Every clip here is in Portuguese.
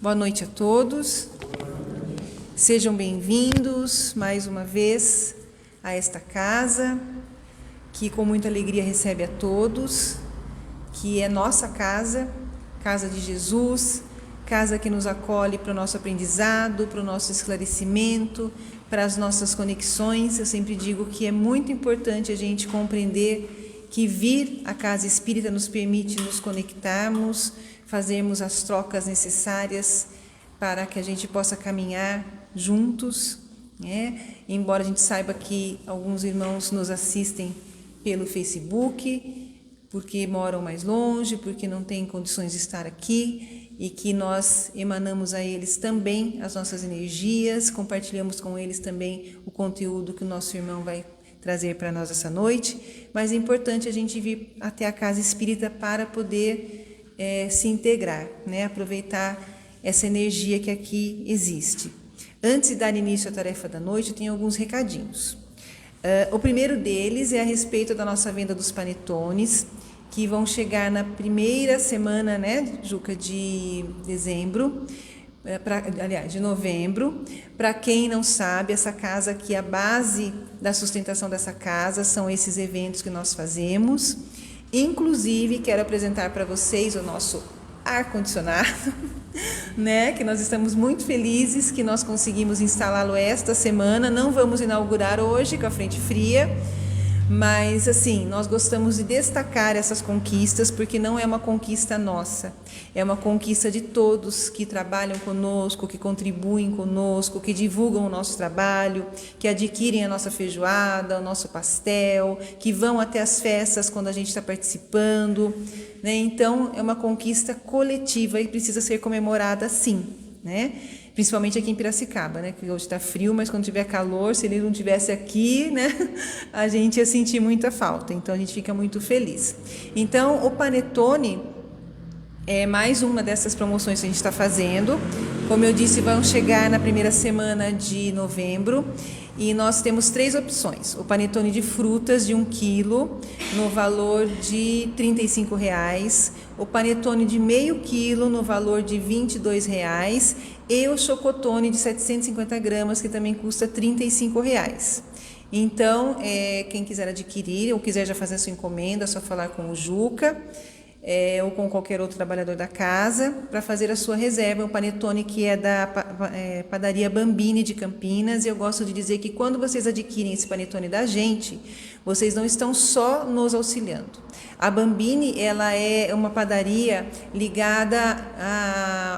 Boa noite a todos. Sejam bem-vindos mais uma vez a esta casa, que com muita alegria recebe a todos, que é nossa casa, casa de Jesus, casa que nos acolhe para o nosso aprendizado, para o nosso esclarecimento, para as nossas conexões. Eu sempre digo que é muito importante a gente compreender que vir à casa espírita nos permite nos conectarmos, fazermos as trocas necessárias para que a gente possa caminhar juntos, né? Embora a gente saiba que alguns irmãos nos assistem pelo Facebook, porque moram mais longe, porque não têm condições de estar aqui, e que nós emanamos a eles também as nossas energias, compartilhamos com eles também o conteúdo que o nosso irmão vai trazer para nós essa noite, mas é importante a gente vir até a casa espírita para poder se integrar, né? Aproveitar essa energia que aqui existe. Antes de dar início à tarefa da noite, eu tenho alguns recadinhos. O primeiro deles é a respeito da nossa venda dos panetones, que vão chegar na primeira semana, né, Juca, de dezembro, de novembro. Para quem não sabe, essa casa aqui, a base da sustentação dessa casa são esses eventos que nós fazemos. Inclusive, quero apresentar para vocês o nosso ar-condicionado, né? Que nós estamos muito felizes que nós conseguimos instalá-lo esta semana. Não vamos inaugurar hoje com a frente fria, mas assim, nós gostamos de destacar essas conquistas, porque não é uma conquista nossa, é uma conquista de todos que trabalham conosco, que contribuem conosco, que divulgam o nosso trabalho, que adquirem a nossa feijoada, o nosso pastel, que vão até as festas quando a gente está participando, né? Então, é uma conquista coletiva e precisa ser comemorada sim, né? Principalmente aqui em Piracicaba, né? Que hoje está frio, mas quando tiver calor, se ele não estivesse aqui, né? A gente ia sentir muita falta. Então, a gente fica muito feliz. Então, o panetone é mais uma dessas promoções que a gente está fazendo. Como eu disse, vão chegar na primeira semana de novembro. E nós temos 3 opções. O panetone de frutas de 1 quilo, no valor de R$ 35,00. O panetone de meio quilo, no valor de R$ 22,00. E o chocotone de 750 gramas, que também custa R$ 35,00. Então, quem quiser adquirir ou quiser já fazer a sua encomenda, é só falar com o Juca, ou com qualquer outro trabalhador da casa, para fazer a sua reserva. Um panetone que é da padaria Bambini de Campinas. E eu gosto de dizer que quando vocês adquirem esse panetone da gente, vocês não estão só nos auxiliando. A Bambini, ela é uma padaria ligada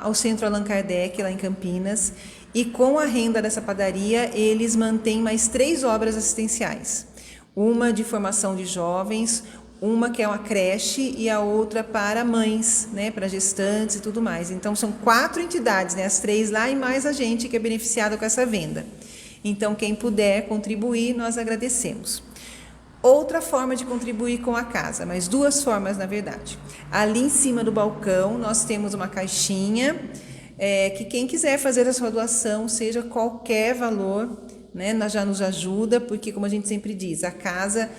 ao Centro Allan Kardec, lá em Campinas, e com a renda dessa padaria, eles mantêm mais 3 obras assistenciais. Uma de formação de jovens, uma que é uma creche e a outra para mães, né, para gestantes e tudo mais. Então, são 4 entidades, né, as 3 lá e mais a gente que é beneficiada com essa venda. Então, quem puder contribuir, nós agradecemos. Outra forma de contribuir com a casa, mas 2 formas, na verdade. Ali em cima do balcão, nós temos uma caixinha, que quem quiser fazer a sua doação, seja qualquer valor, né, já nos ajuda, porque, como a gente sempre diz, a casa...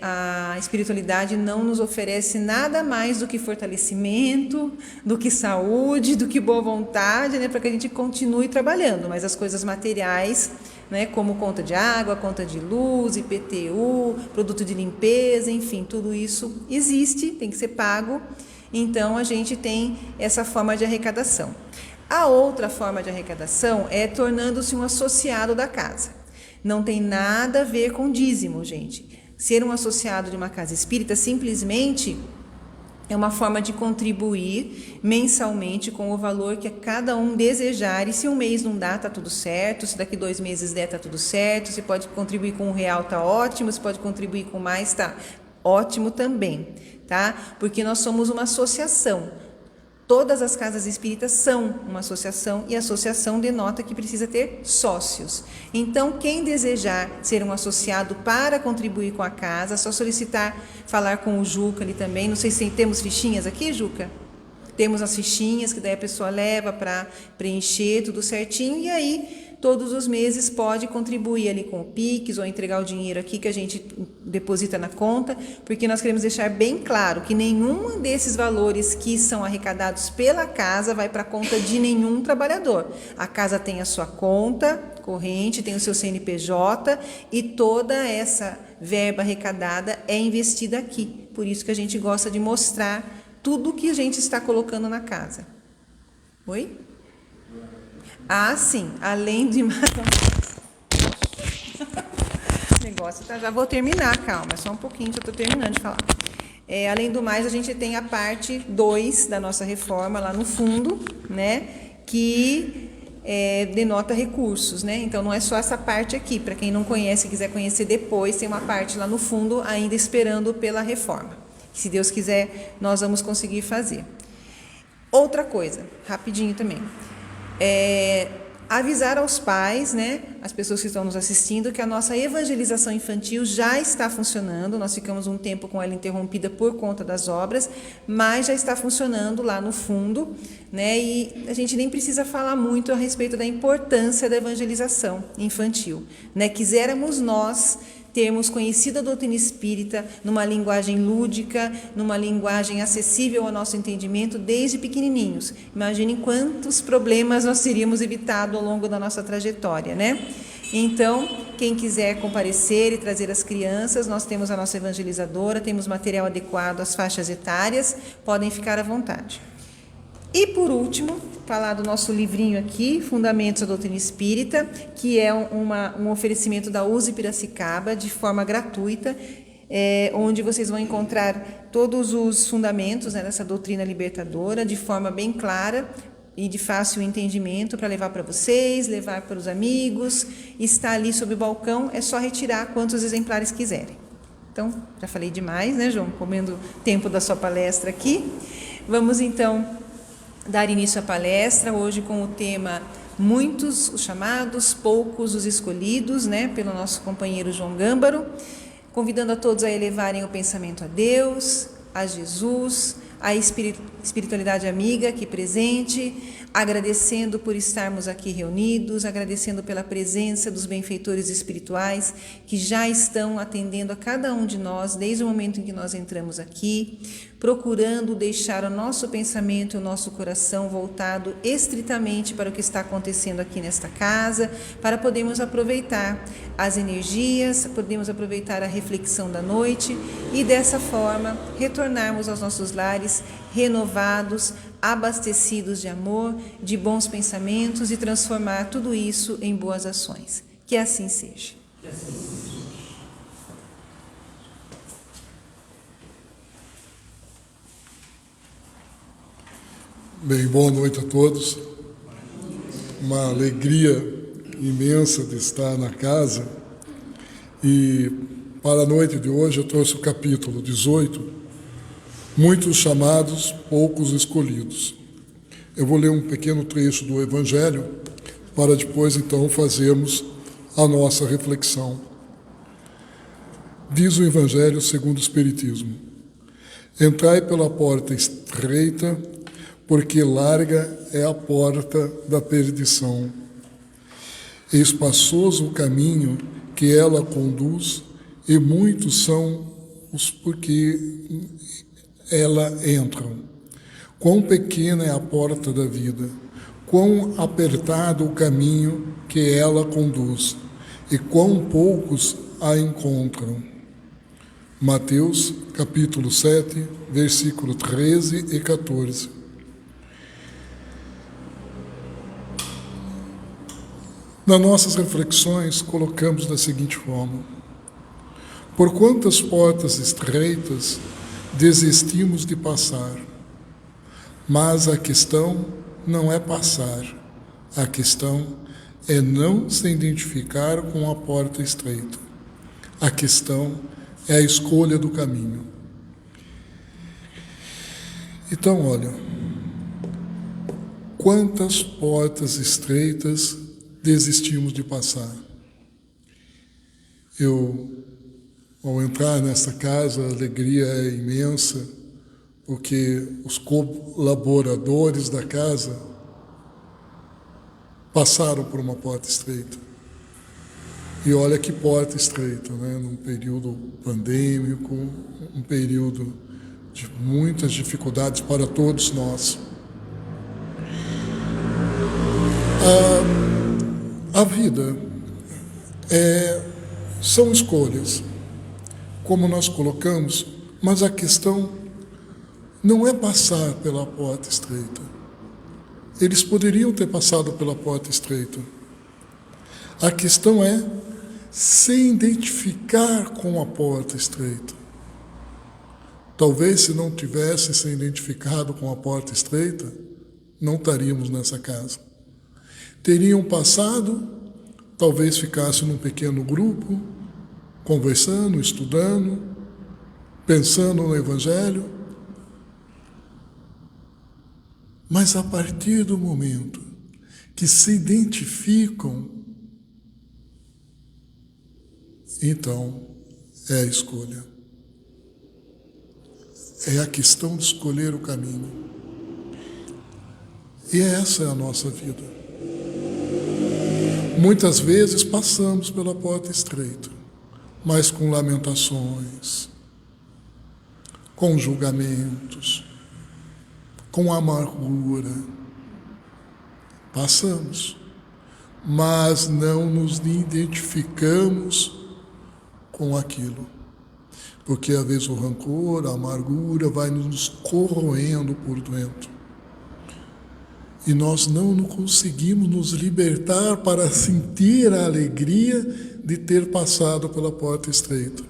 a espiritualidade não nos oferece nada mais do que fortalecimento, do que saúde, do que boa vontade, né, para que a gente continue trabalhando, mas as coisas materiais, né, como conta de água, conta de luz, IPTU, produto de limpeza, enfim, tudo isso existe, tem que ser pago. Então, a gente tem essa forma de arrecadação. A outra forma de arrecadação é tornando-se um associado da casa. Não tem nada a ver com dízimo, gente. Ser um associado de uma casa espírita simplesmente é uma forma de contribuir mensalmente com o valor que cada um desejar. E se um mês não dá, tá tudo certo. Se daqui 2 meses der, tá tudo certo. Se pode contribuir com R$1, tá ótimo. Se pode contribuir com mais, tá ótimo também, tá? Porque nós somos uma associação. Todas as casas espíritas são uma associação e a associação denota que precisa ter sócios. Então, quem desejar ser um associado para contribuir com a casa, é só solicitar, falar com o Juca ali também. Não sei se temos fichinhas aqui, Juca? Temos as fichinhas que daí a pessoa leva para preencher tudo certinho e aí todos os meses pode contribuir ali com o Pix ou entregar o dinheiro aqui que a gente deposita na conta, porque nós queremos deixar bem claro que nenhum desses valores que são arrecadados pela casa vai para a conta de nenhum trabalhador. A casa tem a sua conta corrente, tem o seu CNPJ e toda essa verba arrecadada é investida aqui. Por isso que a gente gosta de mostrar tudo que a gente está colocando na casa. Oi? Ah, sim. Além de mais... negócio, tá? Já vou terminar, calma. Só um pouquinho que eu estou terminando de falar. Além do mais, a gente tem a parte 2 da nossa reforma lá no fundo, né? Que denota recursos, né? Então, não é só essa parte aqui. Para quem não conhece e quiser conhecer depois, tem uma parte lá no fundo ainda esperando pela reforma. Se Deus quiser, nós vamos conseguir fazer. Outra coisa, rapidinho também. Avisar aos pais, né, as pessoas que estão nos assistindo, que a nossa evangelização infantil já está funcionando. Nós ficamos um tempo com ela interrompida por conta das obras, mas já está funcionando lá no fundo, né, e a gente nem precisa falar muito a respeito da importância da evangelização infantil, né. Quiséramos nós termos conhecido a doutrina espírita numa linguagem lúdica, numa linguagem acessível ao nosso entendimento desde pequenininhos. Imaginem quantos problemas nós teríamos evitado ao longo da nossa trajetória, né? Então, quem quiser comparecer e trazer as crianças, nós temos a nossa evangelizadora, temos material adequado às faixas etárias, podem ficar à vontade. E, por último, falar do nosso livrinho aqui, Fundamentos da Doutrina Espírita, que é um oferecimento da USE Piracicaba, de forma gratuita, onde vocês vão encontrar todos os fundamentos, né, dessa doutrina libertadora, de forma bem clara e de fácil entendimento, para levar para vocês, levar para os amigos. Está ali sob o balcão, é só retirar quantos exemplares quiserem. Então, já falei demais, né, João? Comendo tempo da sua palestra aqui. Vamos, então, dar início à palestra, hoje com o tema Muitos os chamados, poucos os escolhidos, né, pelo nosso companheiro João Gâmbaro, convidando a todos a elevarem o pensamento a Deus, a Jesus, a espiritualidade amiga aqui presente, agradecendo por estarmos aqui reunidos, agradecendo pela presença dos benfeitores espirituais que já estão atendendo a cada um de nós desde o momento em que nós entramos aqui, procurando deixar o nosso pensamento e o nosso coração voltado estritamente para o que está acontecendo aqui nesta casa, para podermos aproveitar as energias, podermos aproveitar a reflexão da noite e dessa forma retornarmos aos nossos lares renovados, abastecidos de amor, de bons pensamentos e transformar tudo isso em boas ações. Que assim seja. Que assim seja. Bem, boa noite a todos. Uma alegria imensa de estar na casa. E para a noite de hoje eu trouxe o capítulo 18, Muitos chamados, poucos escolhidos. Eu vou ler um pequeno trecho do Evangelho para depois então fazermos a nossa reflexão. Diz o Evangelho segundo o Espiritismo: Entrai pela porta estreita, porque larga é a porta da perdição. E espaçoso o caminho que ela conduz, e muitos são os porque ela entram. Quão pequena é a porta da vida, quão apertado o caminho que ela conduz, e quão poucos a encontram. Mateus, capítulo 7, versículo 13 e 14. Nas nossas reflexões, colocamos da seguinte forma: por quantas portas estreitas desistimos de passar? Mas a questão não é passar, a questão é não se identificar com a porta estreita. A questão é a escolha do caminho. Então, olha, quantas portas estreitas desistimos de passar? Ao entrar nessa casa, a alegria é imensa, porque os colaboradores da casa passaram por uma porta estreita. E olha que porta estreita, né? Num período pandêmico, um período de muitas dificuldades para todos nós. A vida são escolhas, como nós colocamos, mas a questão não é passar pela porta estreita. Eles poderiam ter passado pela porta estreita. A questão é se identificar com a porta estreita. Talvez se não tivesse se identificado com a porta estreita, não estaríamos nessa casa. Teriam passado, talvez ficasse num pequeno grupo, conversando, estudando, pensando no Evangelho. Mas a partir do momento que se identificam, então é a escolha. É a questão de escolher o caminho. E essa é a nossa vida. Muitas vezes passamos pela porta estreita, mas com lamentações, com julgamentos, com amargura. Passamos, mas não nos identificamos com aquilo. Porque às vezes o rancor, a amargura vai nos corroendo por dentro. E nós não conseguimos nos libertar para sentir a alegria de ter passado pela porta estreita.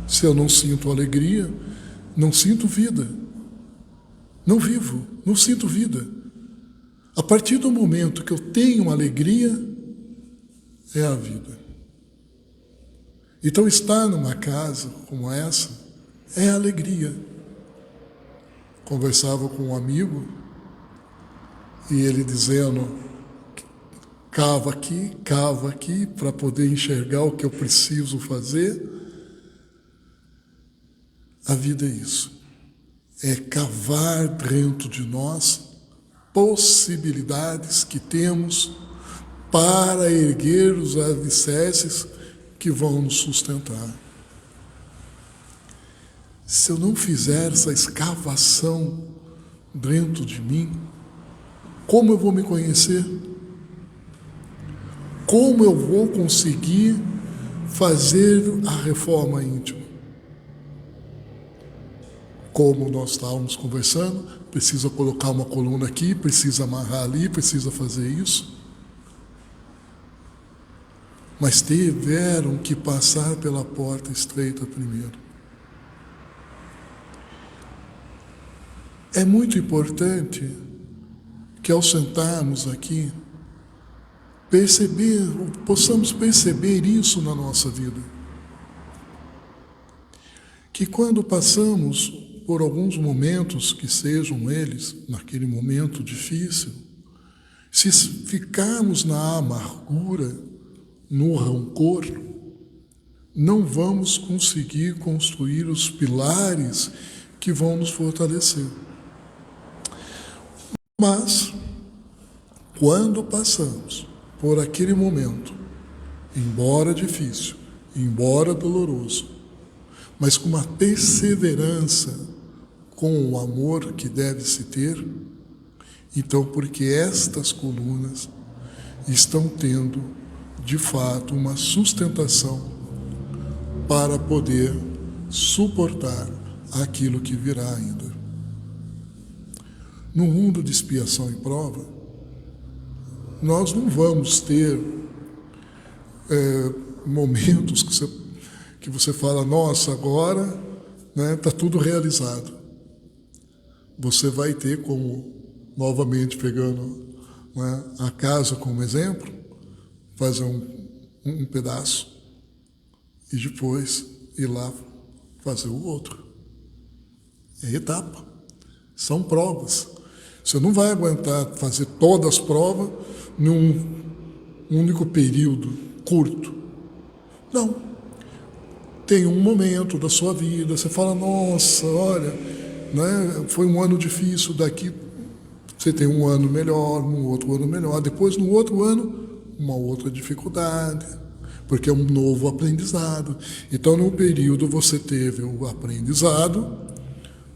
Se eu não sinto alegria, não sinto vida. Não vivo, não sinto vida. A partir do momento que eu tenho alegria, é a vida. Então estar numa casa como essa é alegria. Conversava com um amigo e ele dizendo, cava aqui para poder enxergar o que eu preciso fazer. A vida é isso. É cavar dentro de nós possibilidades que temos para erguer os alicerces que vão nos sustentar. Se eu não fizer essa escavação dentro de mim, como eu vou me conhecer? Como eu vou conseguir fazer a reforma íntima? Como nós estávamos conversando, precisa colocar uma coluna aqui, precisa amarrar ali, precisa fazer isso. Mas tiveram que passar pela porta estreita primeiro. É muito importante que ao sentarmos aqui, possamos perceber isso na nossa vida. Que quando passamos por alguns momentos, que sejam eles, naquele momento difícil, se ficarmos na amargura, no rancor, não vamos conseguir construir os pilares que vão nos fortalecer. Mas, quando passamos por aquele momento, embora difícil, embora doloroso, mas com uma perseverança, com o amor que deve se ter, então, porque estas colunas estão tendo, de fato, uma sustentação para poder suportar aquilo que virá ainda. No mundo de expiação e prova, nós não vamos ter momentos que você fala, nossa, agora está tudo realizado. Você vai ter como, novamente pegando a casa como exemplo, fazer um pedaço e depois ir lá fazer o outro. É etapa, são provas. Você não vai aguentar fazer todas as provas num único período curto. Não. Tem um momento da sua vida, você fala, nossa, olha, foi um ano difícil, daqui Você tem um ano melhor, um outro ano melhor, depois no outro ano, uma outra dificuldade, porque é um novo aprendizado. Então, num período você teve o aprendizado,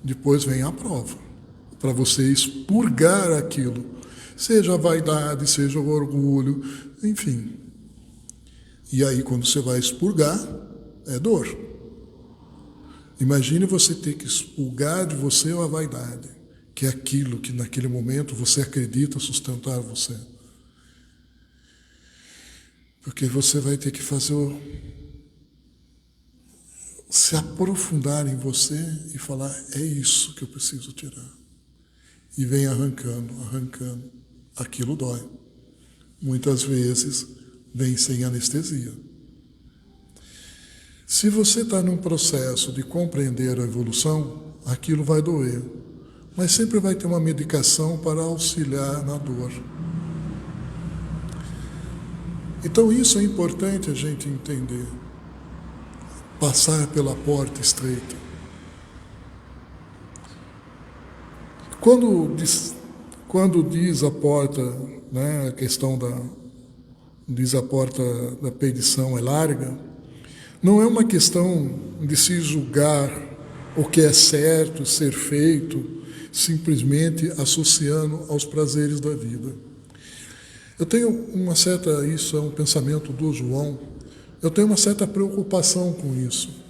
depois vem a prova, para você expurgar aquilo, seja a vaidade, seja o orgulho, enfim. E aí, quando você vai expurgar, é dor. Imagine você ter que expurgar de você a vaidade, que é aquilo que naquele momento você acredita sustentar você. Porque você vai ter que se aprofundar em você e falar, é isso que eu preciso tirar. E vem arrancando. Aquilo dói. Muitas vezes vem sem anestesia. Se você está num processo de compreender a evolução, aquilo vai doer. Mas sempre vai ter uma medicação para auxiliar na dor. Então isso é importante a gente entender. Passar pela porta estreita. Quando diz a porta, né, a questão diz a porta da perdição é larga, não é uma questão de se julgar o que é certo ser feito, simplesmente associando aos prazeres da vida. Eu tenho isso é um pensamento do João, eu tenho uma certa preocupação com isso.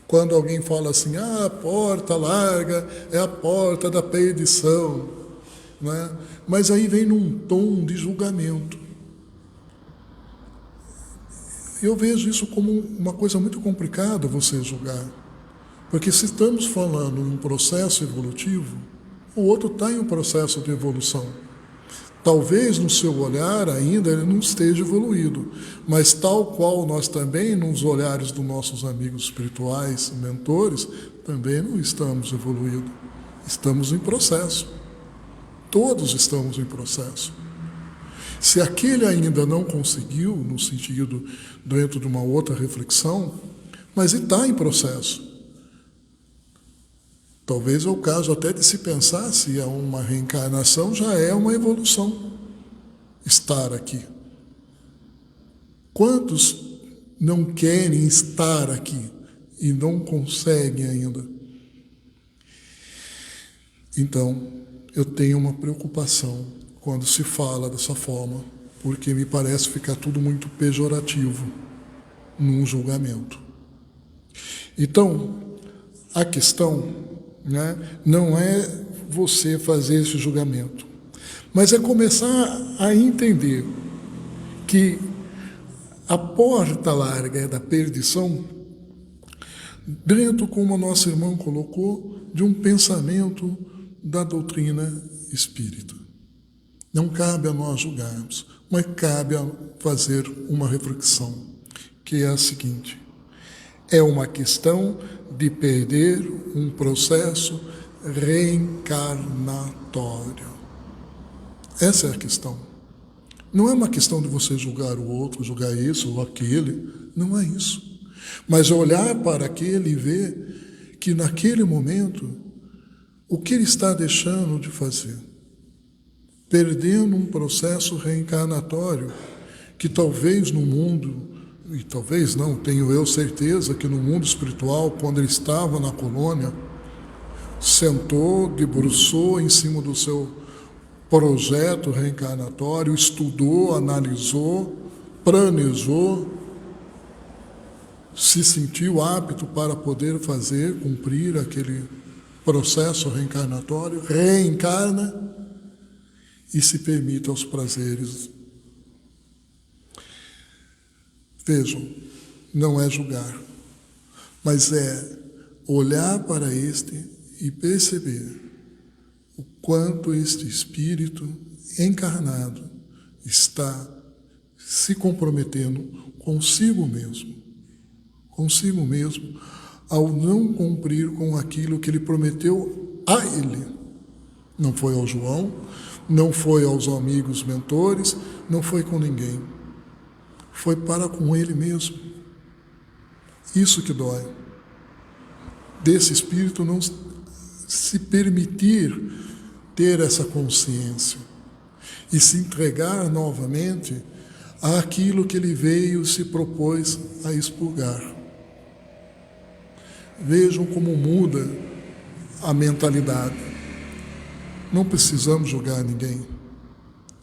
Quando alguém fala assim, a porta larga é a porta da perdição, né? Mas aí vem num tom de julgamento. Eu vejo isso como uma coisa muito complicada você julgar. Porque se estamos falando em um processo evolutivo, o outro está em um processo de evolução. Talvez no seu olhar ainda ele não esteja evoluído, mas tal qual nós também, nos olhares dos nossos amigos espirituais, mentores, também não estamos evoluídos. Estamos em processo. Todos estamos em processo. Se aquele ainda não conseguiu, no sentido dentro de uma outra reflexão, mas ele está em processo. Talvez é o caso até de se pensar se é uma reencarnação, já é uma evolução estar aqui. Quantos não querem estar aqui e não conseguem ainda? Então, eu tenho uma preocupação quando se fala dessa forma, porque me parece ficar tudo muito pejorativo num julgamento. Então, a questão, né, não é você fazer esse julgamento, mas é começar a entender que a porta larga é da perdição, dentro, como o nosso irmão colocou, de um pensamento da doutrina espírita. Não cabe a nós julgarmos, mas cabe a fazer uma reflexão, que é a seguinte: é uma questão de perder um processo reencarnatório. Essa é a questão. Não é uma questão de você julgar o outro, julgar isso ou aquele, não é isso. Mas olhar para aquele e ver que naquele momento, o que ele está deixando de fazer? Perdendo um processo reencarnatório que talvez no mundo, e talvez não, tenho eu certeza que no mundo espiritual, quando ele estava na colônia, sentou, debruçou em cima do seu projeto reencarnatório, estudou, analisou, planejou, se sentiu apto para poder cumprir aquele processo reencarnatório, reencarna e se permite aos prazeres. Vejam, não é julgar, mas é olhar para este e perceber o quanto este espírito encarnado está se comprometendo consigo mesmo, ao não cumprir com aquilo que ele prometeu a ele. Não foi ao João, não foi aos amigos mentores, não foi com ninguém. Foi para com ele mesmo. Isso que dói. Desse espírito não se permitir ter essa consciência e se entregar novamente àquilo que ele veio se propôs a expurgar. Vejam como muda a mentalidade. Não precisamos julgar ninguém.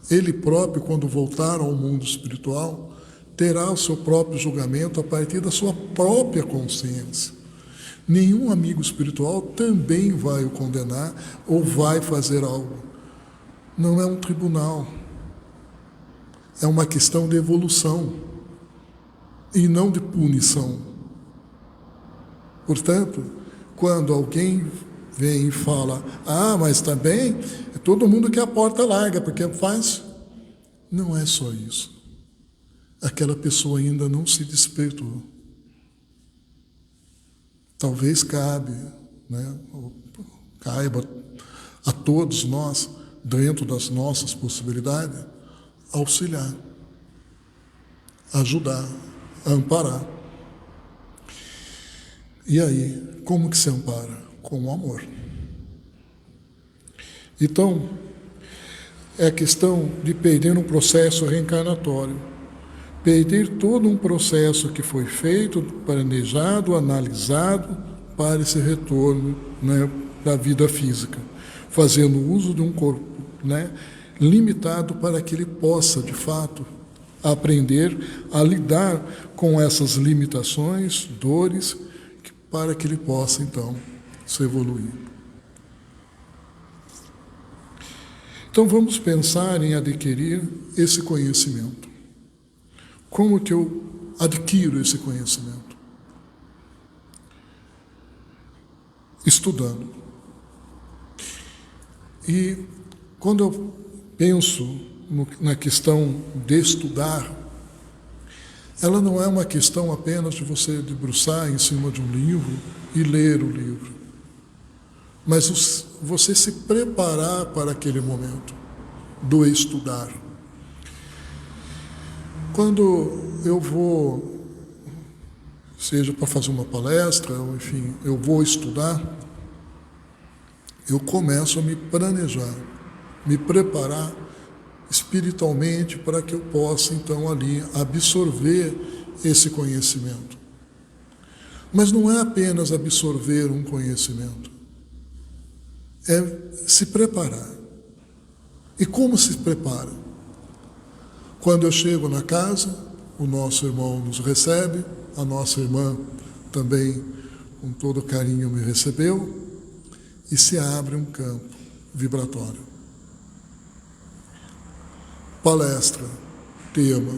Ele próprio, quando voltar ao mundo espiritual, terá o seu próprio julgamento a partir da sua própria consciência. Nenhum amigo espiritual também vai o condenar ou vai fazer algo. Não é um tribunal. É uma questão de evolução e não de punição. Portanto, quando alguém vem e fala, mas também todo mundo quer a porta larga, porque faz. Não é só isso. Aquela pessoa ainda não se despertou. Talvez caiba a todos nós, dentro das nossas possibilidades, auxiliar, ajudar, amparar. E aí, como que se ampara? Com o amor. Então, é a questão de perder um processo reencarnatório, perder todo um processo que foi feito, planejado, analisado para esse retorno, da vida física, fazendo uso de um corpo, limitado para que ele possa, de fato, aprender a lidar com essas limitações, dores, para que ele possa, então, se evoluir. Então, vamos pensar em adquirir esse conhecimento. Como que eu adquiro esse conhecimento? Estudando. E quando eu penso na questão de estudar, ela não é uma questão apenas de você debruçar em cima de um livro e ler o livro, mas você se preparar para aquele momento do estudar. Quando eu vou, seja para fazer uma palestra, ou enfim, eu vou estudar, eu começo a me planejar, me preparar espiritualmente para que eu possa, então, ali absorver esse conhecimento. Mas não é apenas absorver um conhecimento, é se preparar. E como se prepara? Quando eu chego na casa, o nosso irmão nos recebe, a nossa irmã também, com todo carinho, me recebeu, e se abre um campo vibratório. Palestra, tema,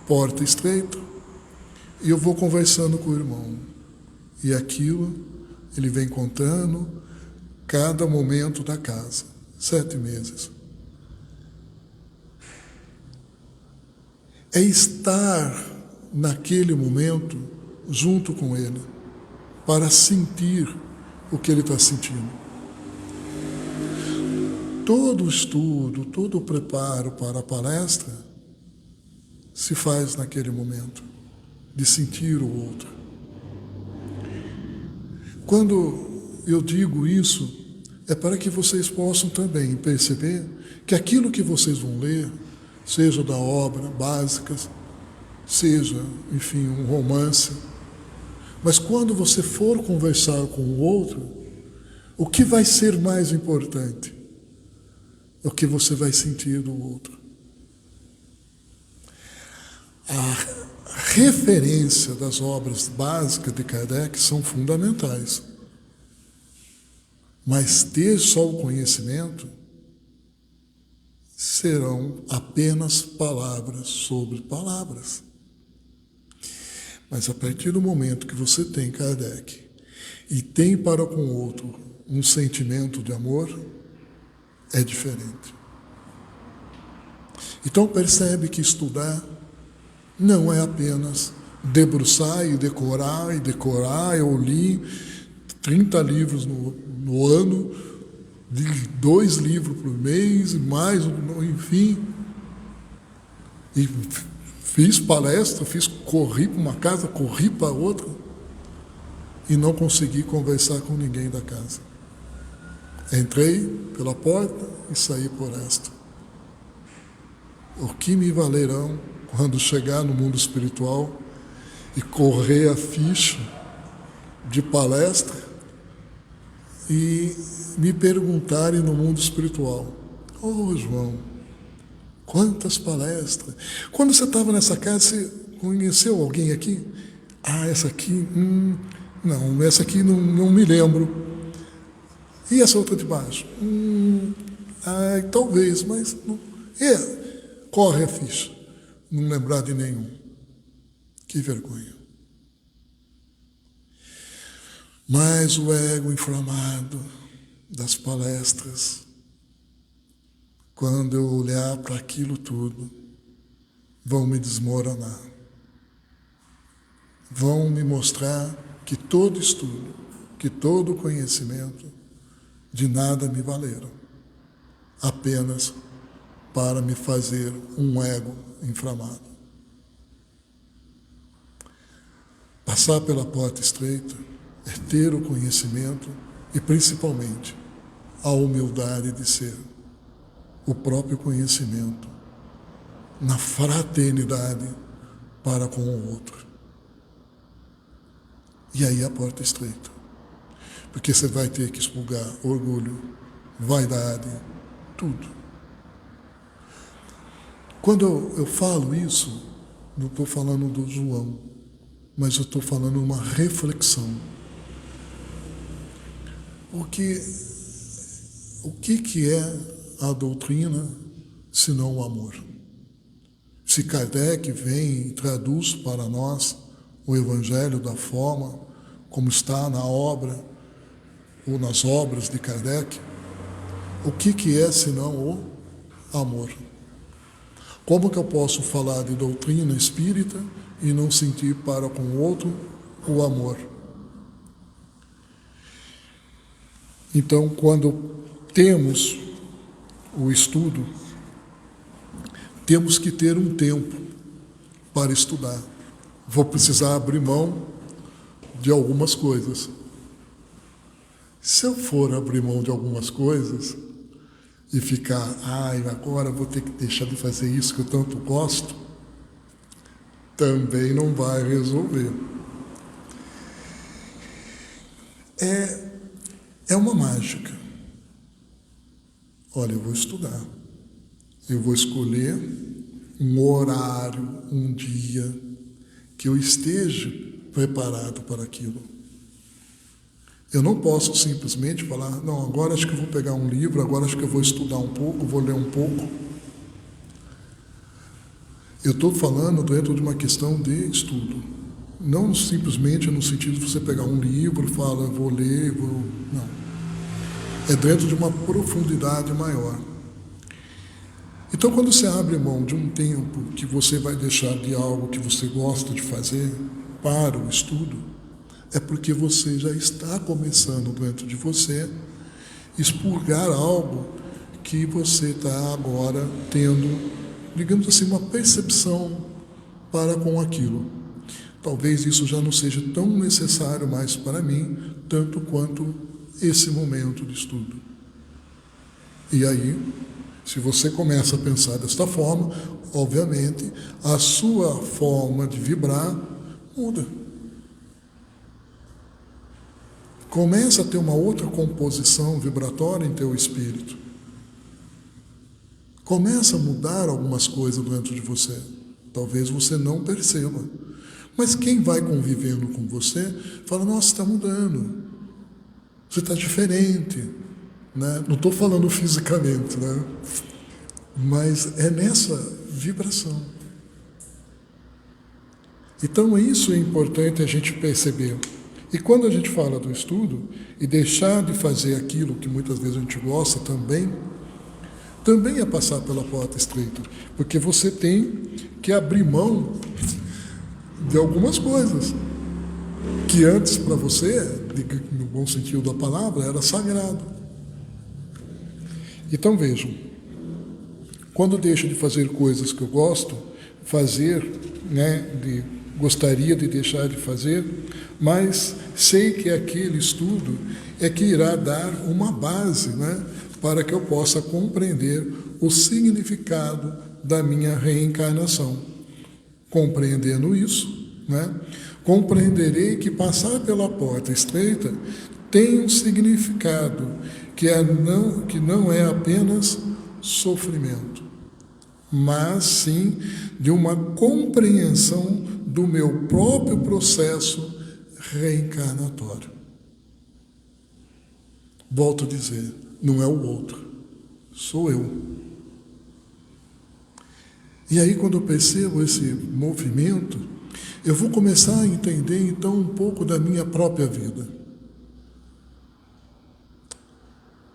porta estreita, e eu vou conversando com o irmão. E aquilo, ele vem contando cada momento da casa, 7 meses. É estar naquele momento junto com ele, para sentir o que ele está sentindo. Todo o estudo, todo o preparo para a palestra se faz naquele momento, de sentir o outro. Quando eu digo isso, é para que vocês possam também perceber que aquilo que vocês vão ler, seja da obra básica, seja, enfim, um romance, mas quando você for conversar com o outro, o que vai ser mais importante? É o que você vai sentir do outro. A referência das obras básicas de Kardec são fundamentais. Mas ter só o conhecimento serão apenas palavras sobre palavras. Mas a partir do momento que você tem Kardec e tem para com o outro um sentimento de amor, é diferente. Então percebe que estudar não é apenas debruçar e decorar. Eu li 30 livros no ano, de 2 livros por mês, mais, enfim. E fiz palestra, corri para uma casa, corri para outra, e não consegui conversar com ninguém da casa. Entrei pela porta e saí por esta. O que me valerão quando chegar no mundo espiritual e correr a ficha de palestra e me perguntarem no mundo espiritual: ô João, quantas palestras? Quando você estava nessa casa, você conheceu alguém aqui? Ah, essa aqui? Não, essa aqui não me lembro. E essa outra de baixo? Talvez, mas não. Corre a ficha. Não lembrar de nenhum. Que vergonha. Mas o ego inflamado das palestras, quando eu olhar para aquilo tudo, vão me desmoronar. Vão me mostrar que todo estudo, que todo conhecimento, de nada me valeram, apenas para me fazer um ego inflamado. Passar pela porta estreita é ter o conhecimento e, principalmente, a humildade de ser o próprio conhecimento na fraternidade para com o outro. E aí a porta estreita. Porque você vai ter que expurgar orgulho, vaidade, tudo. Quando eu falo isso, não estou falando do João, mas eu estou falando uma reflexão. Porque o que é a doutrina, senão o amor? Se Kardec vem e traduz para nós o Evangelho da forma como está na obra, ou nas obras de Kardec, o que é senão o amor? Como que eu posso falar de doutrina espírita e não sentir para com o outro o amor? Então, quando temos o estudo, temos que ter um tempo para estudar. Vou precisar abrir mão de algumas coisas. Se eu for abrir mão de algumas coisas e ficar, agora vou ter que deixar de fazer isso que eu tanto gosto, também não vai resolver. É uma mágica. Olha, eu vou estudar. Eu vou escolher um horário, um dia que eu esteja preparado para aquilo. Eu não posso simplesmente falar, não, agora acho que eu vou pegar um livro, agora acho que eu vou estudar um pouco, vou ler um pouco. Eu estou falando dentro de uma questão de estudo. Não simplesmente no sentido de você pegar um livro e falar, vou ler, não. É dentro de uma profundidade maior. Então, quando você abre mão de um tempo que você vai deixar de algo que você gosta de fazer para o estudo, é porque você já está começando dentro de você expurgar algo que você está agora tendo, digamos assim, uma percepção para com aquilo. Talvez isso já não seja tão necessário mais para mim, tanto quanto esse momento de estudo. E aí, se você começa a pensar desta forma, obviamente, a sua forma de vibrar muda. Começa a ter uma outra composição vibratória em teu espírito. Começa a mudar algumas coisas dentro de você. Talvez você não perceba. Mas quem vai convivendo com você, fala, nossa, está mudando. Você está diferente. Né? Não estou falando fisicamente, né? Mas é nessa vibração. Então isso é importante a gente perceber. E quando a gente fala do estudo, e deixar de fazer aquilo que muitas vezes a gente gosta também é passar pela porta estreita. Porque você tem que abrir mão de algumas coisas que antes para você, no bom sentido da palavra, era sagrado. Então vejam, quando eu deixo de fazer coisas que eu gosto, gostaria de deixar de fazer, mas sei que aquele estudo, é que irá dar uma base, né, para que eu possa compreender o significado da minha reencarnação. Compreendendo isso, né, compreenderei que passar pela porta estreita tem um significado que não é apenas sofrimento, mas sim de uma compreensão do meu próprio processo reencarnatório. Volto a dizer, não é o outro, sou eu. E aí, quando eu percebo esse movimento, eu vou começar a entender, então, um pouco da minha própria vida.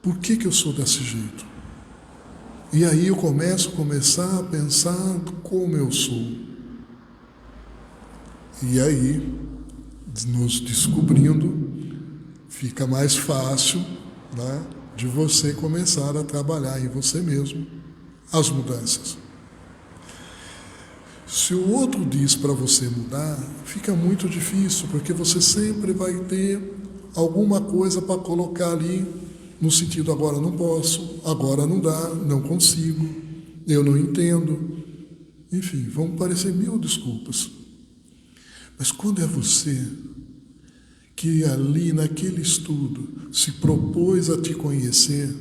Por que eu sou desse jeito? E aí eu começar a pensar como eu sou. E aí, nos descobrindo, fica mais fácil, né, de você começar a trabalhar em você mesmo as mudanças. Se o outro diz para você mudar, fica muito difícil, porque você sempre vai ter alguma coisa para colocar ali, no sentido, agora não posso, agora não dá, não consigo, eu não entendo. Enfim, vão parecer mil desculpas. Mas quando é você que ali naquele estudo se propôs a te conhecer,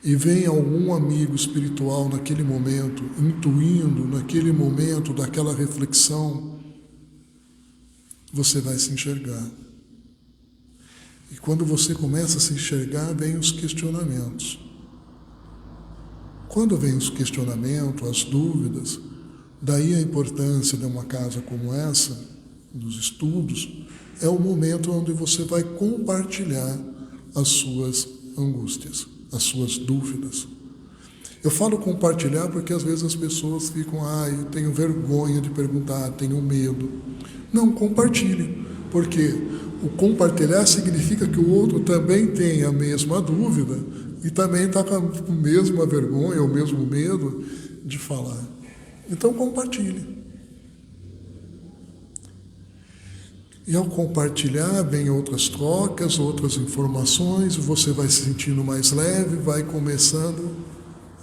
e vem algum amigo espiritual naquele momento, intuindo naquele momento daquela reflexão, você vai se enxergar. E quando você começa a se enxergar, vem os questionamentos. Quando vem os questionamentos, as dúvidas, daí a importância de uma casa como essa, dos estudos, é o momento onde você vai compartilhar as suas angústias, as suas dúvidas. Eu falo compartilhar porque às vezes as pessoas ficam, eu tenho vergonha de perguntar, tenho medo. Não, compartilhe, porque o compartilhar significa que o outro também tem a mesma dúvida e também está com a mesma vergonha, o mesmo medo de falar. Então compartilhe. E ao compartilhar, vem outras trocas, outras informações, você vai se sentindo mais leve, vai começando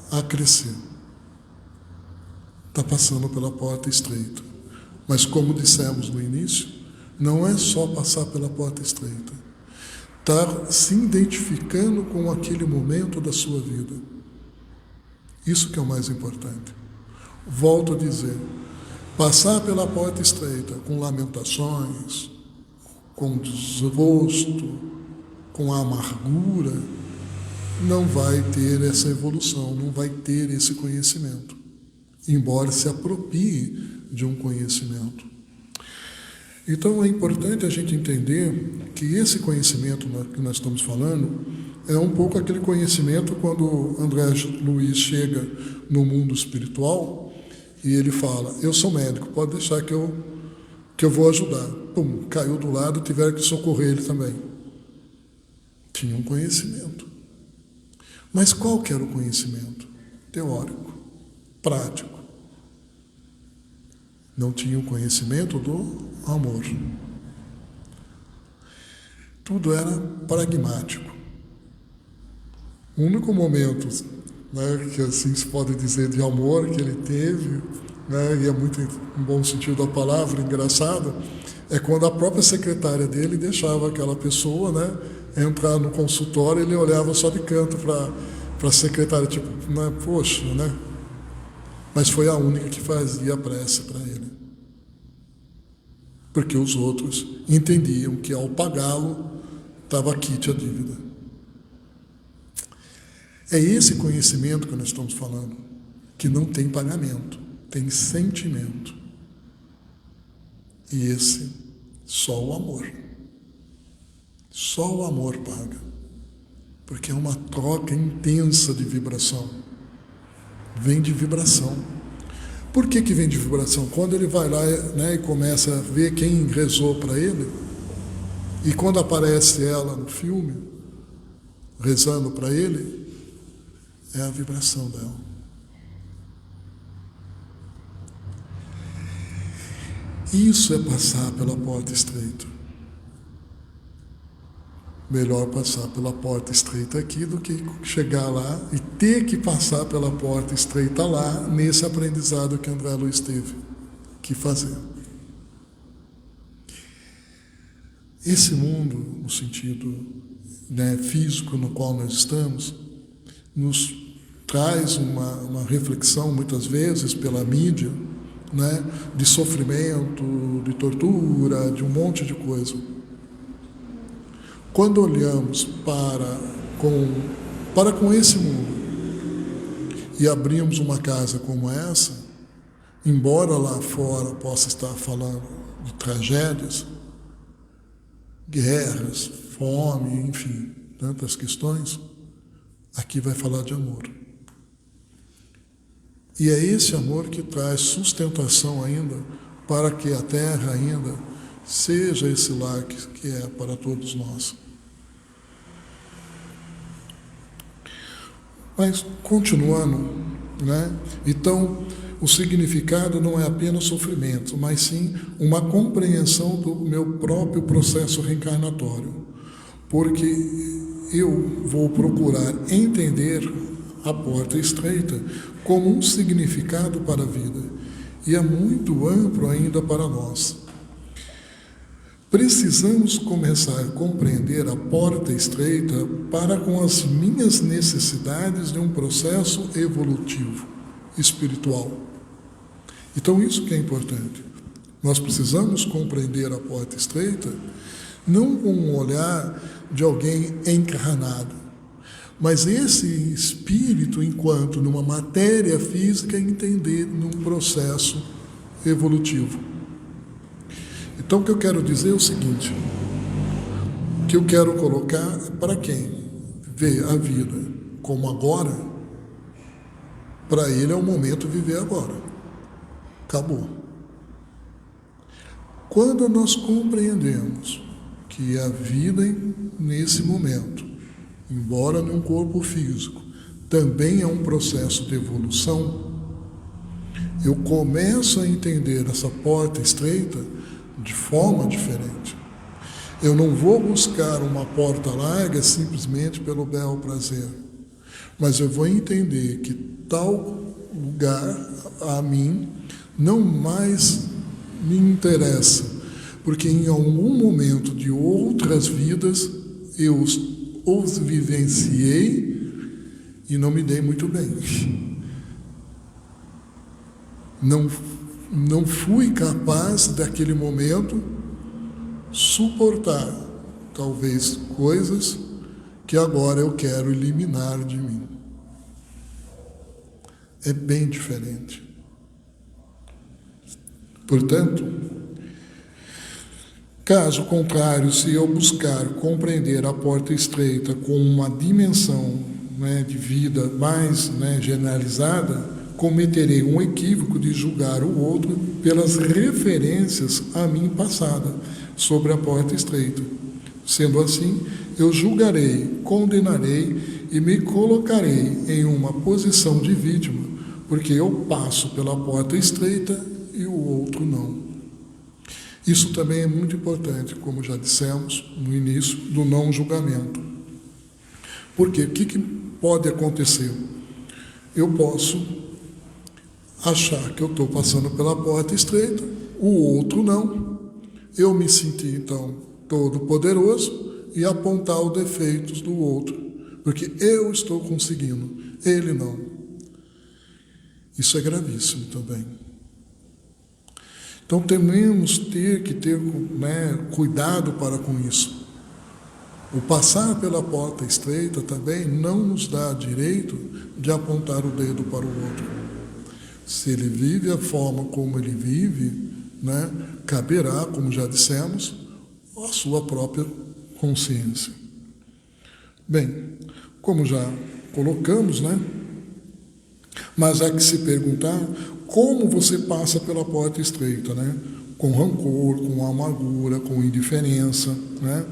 a crescer. Está passando pela porta estreita. Mas como dissemos no início, não é só passar pela porta estreita. Está se identificando com aquele momento da sua vida. Isso que é o mais importante. Volto a dizer, passar pela porta estreita com lamentações, com desgosto, com a amargura, não vai ter essa evolução, não vai ter esse conhecimento, embora se aproprie de um conhecimento. Então é importante a gente entender que esse conhecimento que nós estamos falando é um pouco aquele conhecimento quando André Luiz chega no mundo espiritual e ele fala, eu sou médico, pode deixar que eu vou ajudar. Pum, caiu do lado, tiveram que socorrer ele também. Tinha um conhecimento. Mas qual que era o conhecimento? Teórico, prático. Não tinha o conhecimento do amor. Tudo era pragmático. O único momento, né, que assim se pode dizer de amor que ele teve, né, e é muito em bom sentido da palavra, engraçado, é quando a própria secretária dele deixava aquela pessoa, né, entrar no consultório, ele olhava só de canto para a secretária, tipo, né, poxa, né? Mas foi a única que fazia a prece para ele. Porque os outros entendiam que ao pagá-lo, estava quite a dívida. É esse conhecimento que nós estamos falando, que não tem pagamento, tem sentimento. E esse, só o amor. Só o amor paga. Porque é uma troca intensa de vibração. Vem de vibração. Por que vem de vibração? Quando ele vai lá, né, e começa a ver quem rezou para ele, e quando aparece ela no filme, rezando para ele, é a vibração dela. Isso é passar pela porta estreita. Melhor passar pela porta estreita aqui do que chegar lá e ter que passar pela porta estreita lá, nesse aprendizado que André Luiz teve que fazer. Esse mundo, no sentido, né, físico no qual nós estamos, nos traz uma reflexão, muitas vezes, pela mídia, né, de sofrimento, de tortura, de um monte de coisa. Quando olhamos para com esse mundo e abrimos uma casa como essa, embora lá fora possa estar falando de tragédias, guerras, fome, enfim, tantas questões, aqui vai falar de amor. E é esse amor que traz sustentação ainda para que a terra ainda seja esse lar que é para todos nós. Mas, continuando, né? Então, o significado não é apenas sofrimento, mas sim uma compreensão do meu próprio processo reencarnatório. Porque eu vou procurar entender a porta estreita como um significado para a vida. E é muito amplo ainda para nós. Precisamos começar a compreender a porta estreita para com as minhas necessidades de um processo evolutivo, espiritual. Então isso que é importante. Nós precisamos compreender a porta estreita não com um olhar de alguém encarnado, mas esse espírito, enquanto numa matéria física, entender num processo evolutivo. Então, o que eu quero dizer é o seguinte, que eu quero colocar para quem vê a vida como agora, para ele é o momento de viver agora. Acabou. Quando nós compreendemos que a vida nesse momento, embora num corpo físico, também é um processo de evolução, eu começo a entender essa porta estreita de forma diferente. Eu não vou buscar uma porta larga simplesmente pelo bel prazer, mas eu vou entender que tal lugar a mim não mais me interessa, porque em algum momento de outras vidas eu os vivenciei e não me dei muito bem. Não fui capaz, daquele momento, suportar, talvez, coisas que agora eu quero eliminar de mim. É bem diferente. Portanto, caso contrário, se eu buscar compreender a porta estreita com uma dimensão, né, de vida mais, né, generalizada, cometerei um equívoco de julgar o outro pelas referências a mim passada sobre a porta estreita. Sendo assim, eu julgarei, condenarei e me colocarei em uma posição de vítima, porque eu passo pela porta estreita e o outro não. Isso também é muito importante, como já dissemos no início, do não julgamento. Porque o que pode acontecer? Eu posso achar que eu estou passando pela porta estreita, o outro não. Eu me sentir, então, todo poderoso e apontar os defeitos do outro, porque eu estou conseguindo, ele não. Isso é gravíssimo também. Então, temos que ter, né, cuidado para com isso. O passar pela porta estreita também não nos dá direito de apontar o dedo para o outro. Se ele vive a forma como ele vive, né, caberá, como já dissemos, a sua própria consciência. Bem, como já colocamos, né? Mas há que se perguntar como você passa pela porta estreita, né? Com rancor, com amargura, com indiferença, né?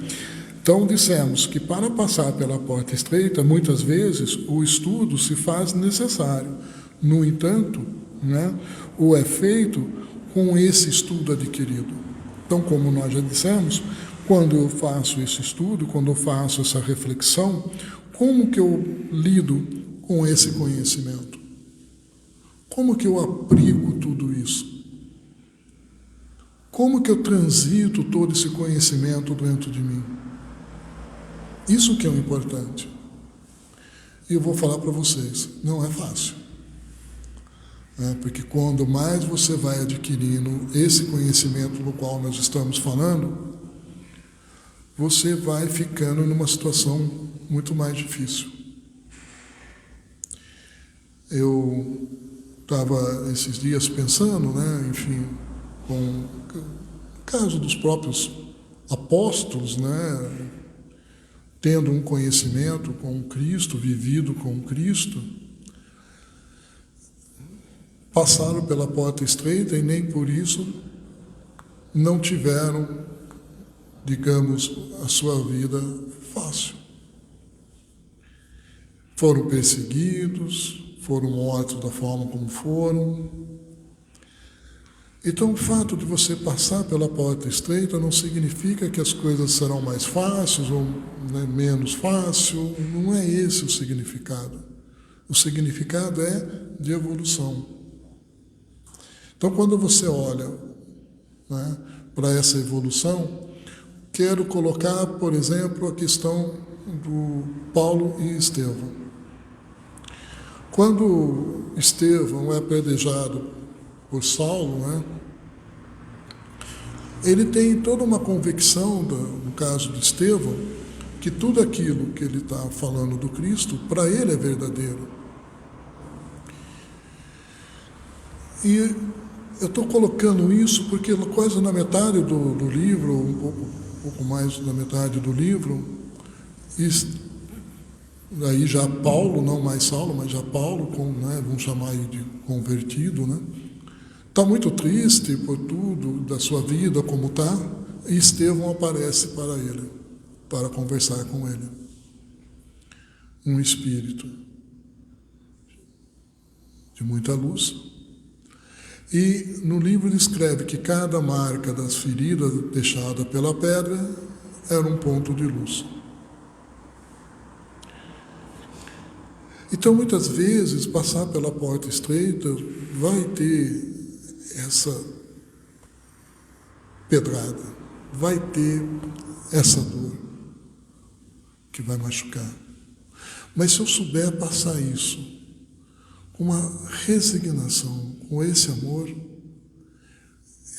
Então, dissemos que para passar pela porta estreita, muitas vezes o estudo se faz necessário. No entanto, né, o é feito com esse estudo adquirido. Então, como nós já dissemos, quando eu faço esse estudo, quando eu faço essa reflexão, como que eu lido com esse conhecimento? Como que eu aplico tudo isso? Como que eu transito todo esse conhecimento dentro de mim? Isso que é o importante. E eu vou falar para vocês, não é fácil. Porque quando mais você vai adquirindo esse conhecimento no qual nós estamos falando, você vai ficando numa situação muito mais difícil. Eu estava esses dias pensando, enfim, com o caso dos próprios apóstolos, tendo um conhecimento com Cristo, vivido com Cristo, passaram pela porta estreita e nem por isso não tiveram, digamos, a sua vida fácil. Foram perseguidos, foram mortos da forma como foram. Então, o fato de você passar pela porta estreita não significa que as coisas serão mais fáceis ou menos fáceis, não é esse o significado. O significado é de evolução. Então, quando você olha para essa evolução, quero colocar, por exemplo, a questão do Paulo e Estevão. Quando Estevão é apedrejado por Saulo, ele tem toda uma convicção, no caso de Estevão, que tudo aquilo que ele está falando do Cristo, para ele é verdadeiro. E eu estou colocando isso porque quase na metade do livro, um pouco mais da metade do livro, aí já Paulo, não mais Saulo, mas já Paulo, vamos chamar aí de convertido, está muito triste por tudo da sua vida, como está, e Estevão aparece para ele, para conversar com ele. Um espírito de muita luz. E no livro ele escreve que cada marca das feridas deixada pela pedra era um ponto de luz. Então, muitas vezes, passar pela porta estreita vai ter essa pedrada, vai ter essa dor que vai machucar. Mas se eu souber passar isso com uma resignação, com esse amor,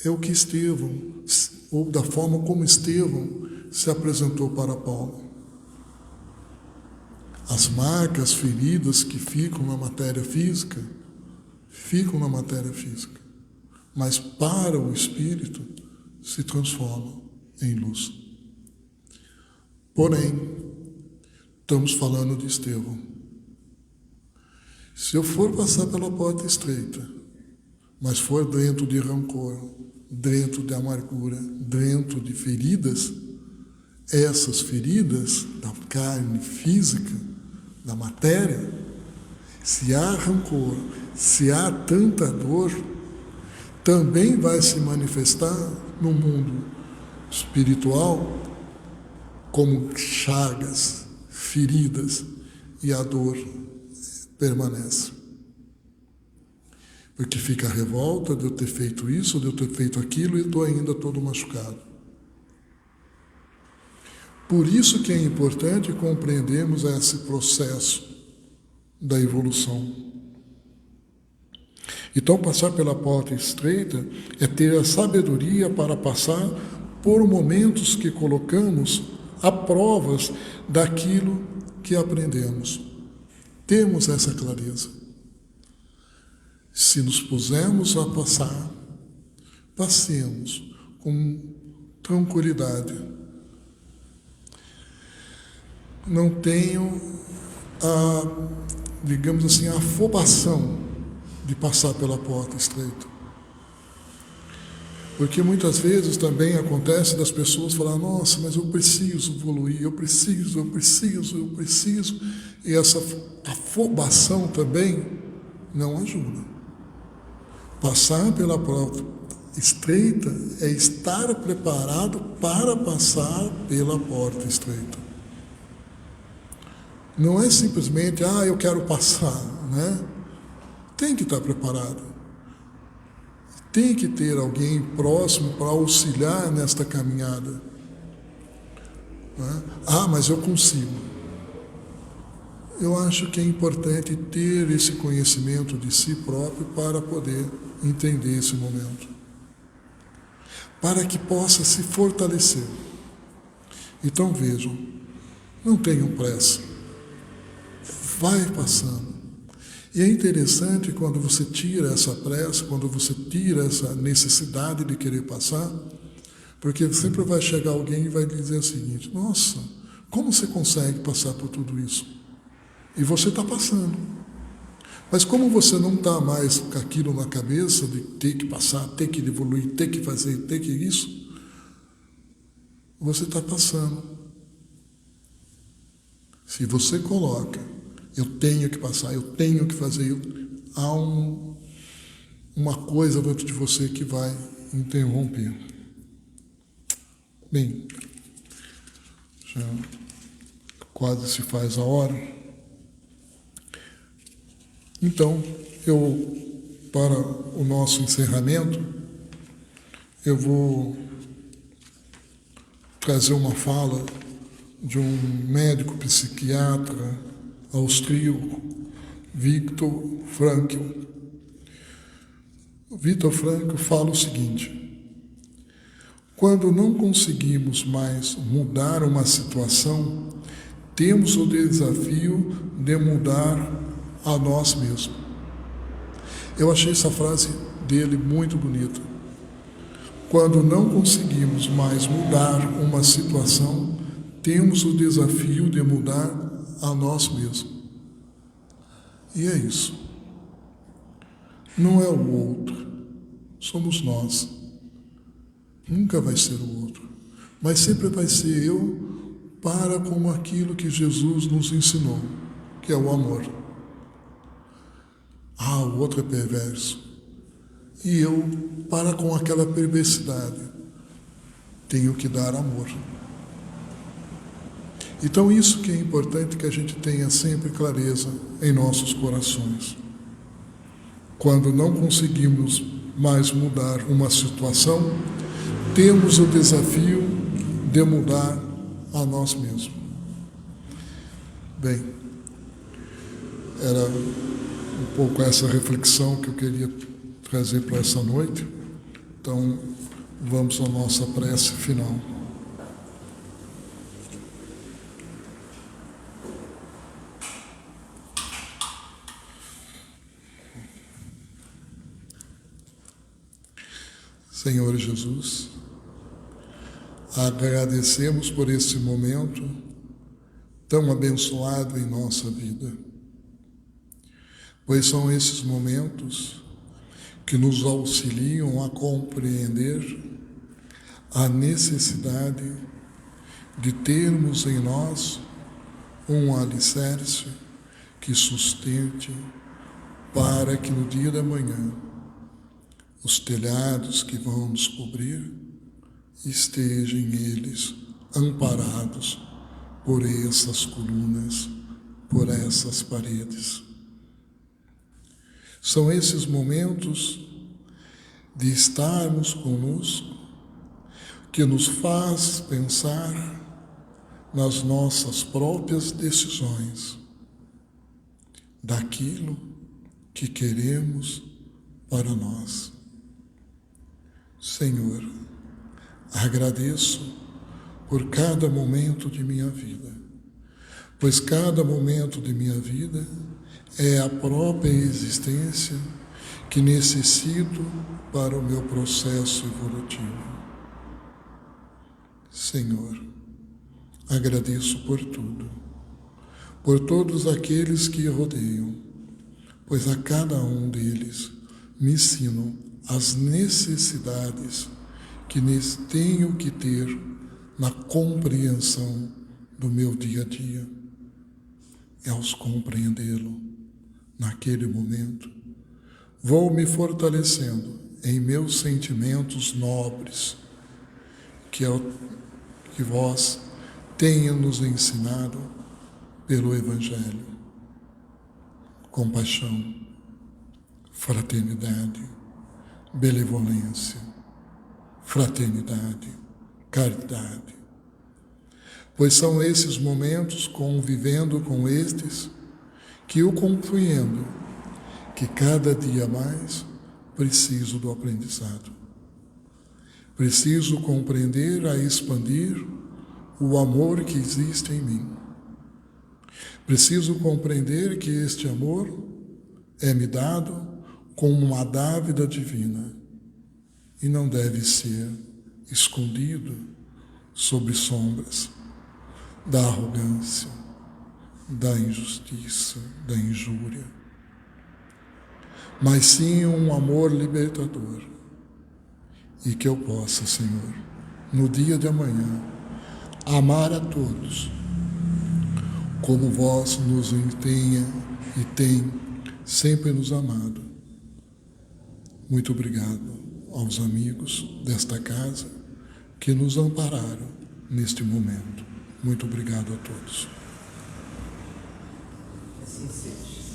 é o que Estevão, ou da forma como Estevão se apresentou para Paulo. As marcas, feridas que ficam na matéria física, mas para o espírito se transformam em luz. Porém, estamos falando de Estevão. Se eu for passar pela porta estreita, mas for dentro de rancor, dentro de amargura, dentro de feridas, essas feridas da carne física, da matéria, se há rancor, se há tanta dor, também vai se manifestar no mundo espiritual como chagas, feridas, e a dor permanece. Porque fica a revolta de eu ter feito isso, de eu ter feito aquilo, e estou ainda todo machucado. Por isso que é importante compreendermos esse processo da evolução. Então, passar pela porta estreita é ter a sabedoria para passar por momentos que colocamos a provas daquilo que aprendemos. Temos essa clareza. Se nos pusermos a passar, passemos com tranquilidade. Não tenho digamos assim, a afobação de passar pela porta estreita. Porque muitas vezes também acontece das pessoas falar, nossa, mas eu preciso evoluir, eu preciso, e essa afobação também não ajuda. Passar pela porta estreita é estar estar preparado para passar pela porta estreita. Não é simplesmente, eu quero passar, né? Tem que estar preparado. Tem que ter alguém próximo para auxiliar nesta caminhada. Né? Mas eu consigo. Eu acho que é importante ter esse conhecimento de si próprio para poder entender esse momento. Para que possa se fortalecer. Então vejam, não tenham pressa. Vai passando. E é interessante quando você tira essa pressa, quando você tira essa necessidade de querer passar, porque sempre vai chegar alguém e vai dizer o seguinte: nossa, como você consegue passar por tudo isso? E você está passando. Mas como você não está mais com aquilo na cabeça de ter que passar, ter que evoluir, ter que fazer, ter que isso, você está passando. Se você coloca, eu tenho que passar, eu tenho que fazer, há uma coisa dentro de você que vai interromper. Bem, já quase se faz a hora. Então, para o nosso encerramento, eu vou trazer uma fala de um médico psiquiatra austríaco, Viktor Frankl. Viktor Frankl fala o seguinte: quando não conseguimos mais mudar uma situação, temos o desafio de mudar a nós mesmos. Eu achei essa frase dele muito bonita. Quando não conseguimos mais mudar uma situação, temos o desafio de mudar a nós mesmos. E é isso. Não é o outro, somos nós. Nunca vai ser o outro, mas sempre vai ser eu para com aquilo que Jesus nos ensinou, que é o amor. O outro é perverso. E eu, para com aquela perversidade, tenho que dar amor. Então isso que é importante que a gente tenha sempre clareza em nossos corações. Quando não conseguimos mais mudar uma situação, temos o desafio de mudar a nós mesmos. Bem, era um pouco essa reflexão que eu queria trazer para essa noite. Então, vamos à nossa prece final. Senhor Jesus, agradecemos por esse momento tão abençoado em nossa vida, pois são esses momentos que nos auxiliam a compreender a necessidade de termos em nós um alicerce que sustente para que no dia da manhã os telhados que vão nos cobrir estejam eles amparados por essas colunas, por essas paredes. São esses momentos de estarmos conosco que nos faz pensar nas nossas próprias decisões, daquilo que queremos para nós. Senhor, agradeço por cada momento de minha vida, pois cada momento de minha vida é a própria existência que necessito para o meu processo evolutivo. Senhor, agradeço por tudo, por todos aqueles que rodeiam, pois a cada um deles me ensinam as necessidades que tenho que ter na compreensão do meu dia a dia. E ao compreendê-lo, naquele momento, vou me fortalecendo em meus sentimentos nobres que vós tenha nos ensinado pelo Evangelho. Compaixão, fraternidade, benevolência, fraternidade, caridade. Pois são esses momentos, convivendo com estes, que eu compreendo que cada dia mais preciso do aprendizado. Preciso compreender a expandir o amor que existe em mim. Preciso compreender que este amor é-me dado como uma dávida divina e não deve ser escondido sob sombras da arrogância, da injustiça, da injúria, mas sim um amor libertador. E que eu possa, Senhor, no dia de amanhã, amar a todos, como vós nos tenha e tem sempre nos amado. Muito obrigado aos amigos desta casa que nos ampararam neste momento. Muito obrigado a todos. Assim seja.